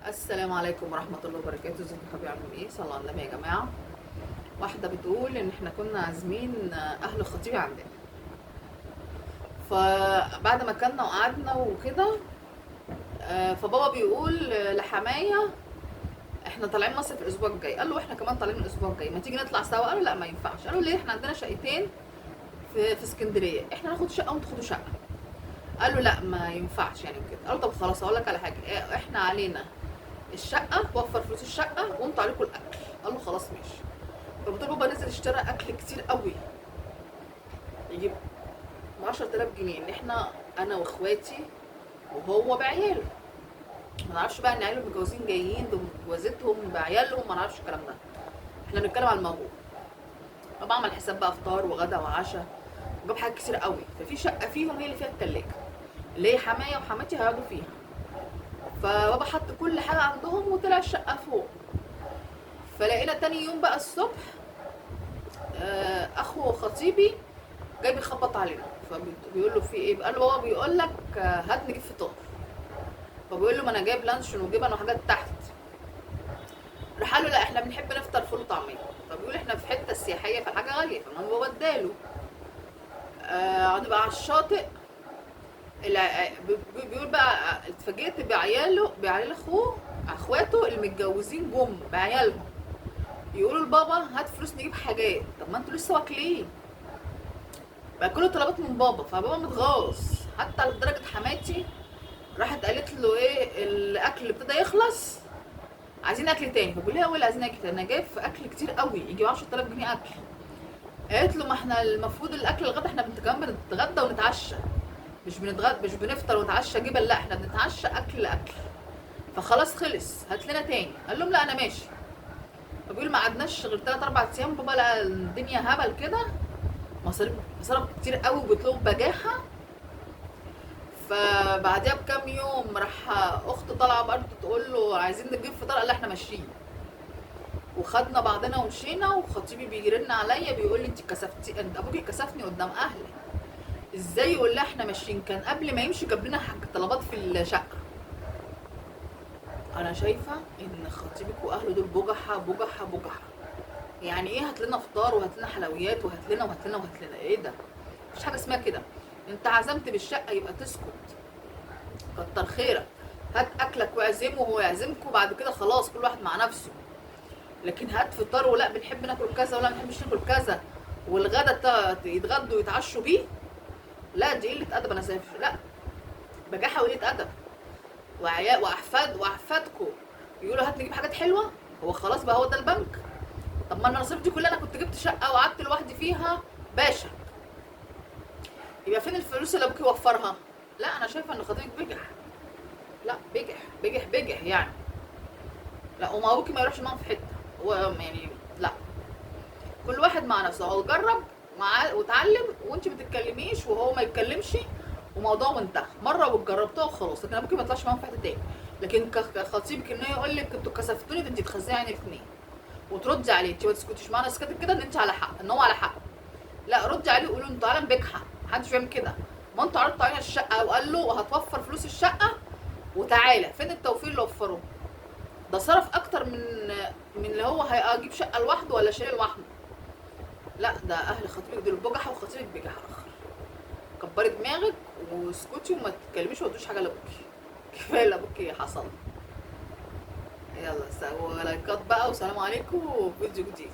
السلام عليكم ورحمة الله وبركاته. ازيكم يا حبايبي، عاملين ايه؟ صلوا على النبي يا جماعة. واحدة بتقول ان احنا كنا عازمين اهل خطيبي عندنا، فبعد ما كنا وقعدنا وكده فبابا بيقول لحماية احنا طالعين مصيف الاسبوع الجاي. قال له احنا كمان طالعين الاسبوع الجاي، ما تيجي نطلع سوا؟ قال له لا ما ينفعش. قال له ليه؟ احنا عندنا شقتين في اسكندرية، احنا ناخد شقة وانتوا تاخدوا شقة. قال له لا ما ينفعش يعني كده. قال له طب خلاص هقول لك على حاجة، احنا علينا الشقة، وفر فلوس الشقة وانتوا عليكم الاكل. قال له خلاص ماشي. فبتقول بابا نزل اشترى اكل كتير قوي، يجيب 10000 جنيه، ان احنا انا واخواتي وهو بعياله. ما نعرفش بقى ان عياله متجوزين جايين بجوازتهم بعيالهم، ما نعرفش الكلام ده، احنا بنتكلم على الموضوع. بابا عمل حساب بقى فطار وغدا وعشاء، وجاب حاجات كتير قوي. ففي شقه فيهم هي اللي فيها التلاجة، اللي هي حمايه وحماتي هيقعدوا فيها. فبابا حط كل حاجه عندهم وطلع الشقه فوق. فلقينا تاني يوم بقى الصبح اخو خطيبي جاي بيخبط علينا، فبيقول له في ايه؟ قال له بابا بيقول لك هات نجيب فطار. فبيقول له ما انا جايب لانشون وجبن وحاجات تحت. راح قال له لا احنا بنحب نفطر فول وطعميه. فبيقول احنا في حته سياحيه فالحاجه غاليه، فالمهم بابا اداله. هنبقى على الشاطئ. بيقول بقى اتفاجئت بعيال اخوه، اخواته المتجوزين جم بعيالهم يقولوا لبابا هات فلوس نجيب حاجات. طب ما انتوا لسه واكلين بقى، كل طلبات من بابا. فبابا متغاظ حتى لدرجه حماتي راحت قالت له ايه الاكل اللي ابتدى يخلص، عايزين اكل تاني. فبقول لها هو اللي عايزين اكل تاني؟ انا جايب في اكل كتير قوي يجي 10000 جنيه اكل. قالت له ما احنا المفروض الاكل الغدا احنا كمان بنتغدى ونتعشى، مش بنتغدى، مش بنفطر ونتعشى جبن، لا احنا بنتعشى اكل. فخلاص خلص هات لنا تاني. قال لهم لا انا ماشي. فبيقول ما قعدناش غير 3 4 ايام، بابا لقى الدنيا هبل كده، مصاريف كتير قوي وبيطلبوا بجاحه. فبعدها بكام يوم راح اخته طالعه برضه تقول له عايزين نجيب فطار، قال لها احنا ماشيين. وخدنا بعضنا ومشينا. وخطيبي بيرن عليا بيقول لي انت كسفتي، انت ابوكي كسفني قدام اهلي. ازاي يقول لها احنا ماشيين؟ كان قبل ما يمشي جاب لنا حاجه طلبات في الشقه. انا شايفه ان خطيبك واهله دول بجحه بجحه بجحه. يعني ايه هات لنا فطار وهات لنا حلويات وهات لنا وهات لنا وهات لنا؟ ايه ده؟ مفيش حاجه اسمها كده. انت عزمت بالشقه يبقى تسكت، كتر خيرك. هات اكلك واعزمه وهو يعزمك، وبعد كده خلاص كل واحد مع نفسه. لكن هات فطار ولا بنحب ناكل كذا ولا ما بنحبش ناكل كذا، والغدا يتغدوا ويتعشوا بيه، لا دي قله ادب. انا شايف لا، بجاحه وقله ادب. وعيال واحفادكم يقولوا هات نجيب حاجات حلوه. هو خلاص بقى هو ده البنك؟ طب ما المصاريف دي كلها انا كنت جبت شقه وقعدت لوحدي فيها باشا، يبقى فين الفلوس اللي ابوك يوفرها؟ لا انا شايفه ان خطيبك بجح. لا بجح بجح بجح يعني. لا وما ابوكي ما يروحش معاهم في حته، هو يعني لا، كل واحد مع نفسه. هو جرب واتعلم، وانت ما تتكلميش وهو ما يتكلمش، وموضوع وانتهى مره وجربتها وخلاص. لكن ابوكي ما يطلعش معاهم في حته تاني. لكن كخطيبك انه يقول لك انتوا كسفتوني، ده انت تخزي عين الاثنين وتردي عليه. انت ما تسكتيش معانا سكتك كده ان انت على حق، ان هو على حق. لا ردي عليه وقولوا انتوا عالم بجحه، محدش بيعمل كده. ما انتوا عرضتوا علينا الشقه وقال له هتوفر فلوس الشقه وتعالى، فين التوفير اللي وفره؟ ده صرف اكتر من اللي هو هيجيب شقه لوحده ولا شاليه لوحده. لا ده اهل خطيبك دول بجحه، وخطيبك بجحه اخر. كبري دماغك واسكتي وما تتكلميش وما تقوليش حاجه لابوكي. كفايه اللي ابوكي حصل. يلا لايكات بقى، وسلام عليكم، وفيديو جديد.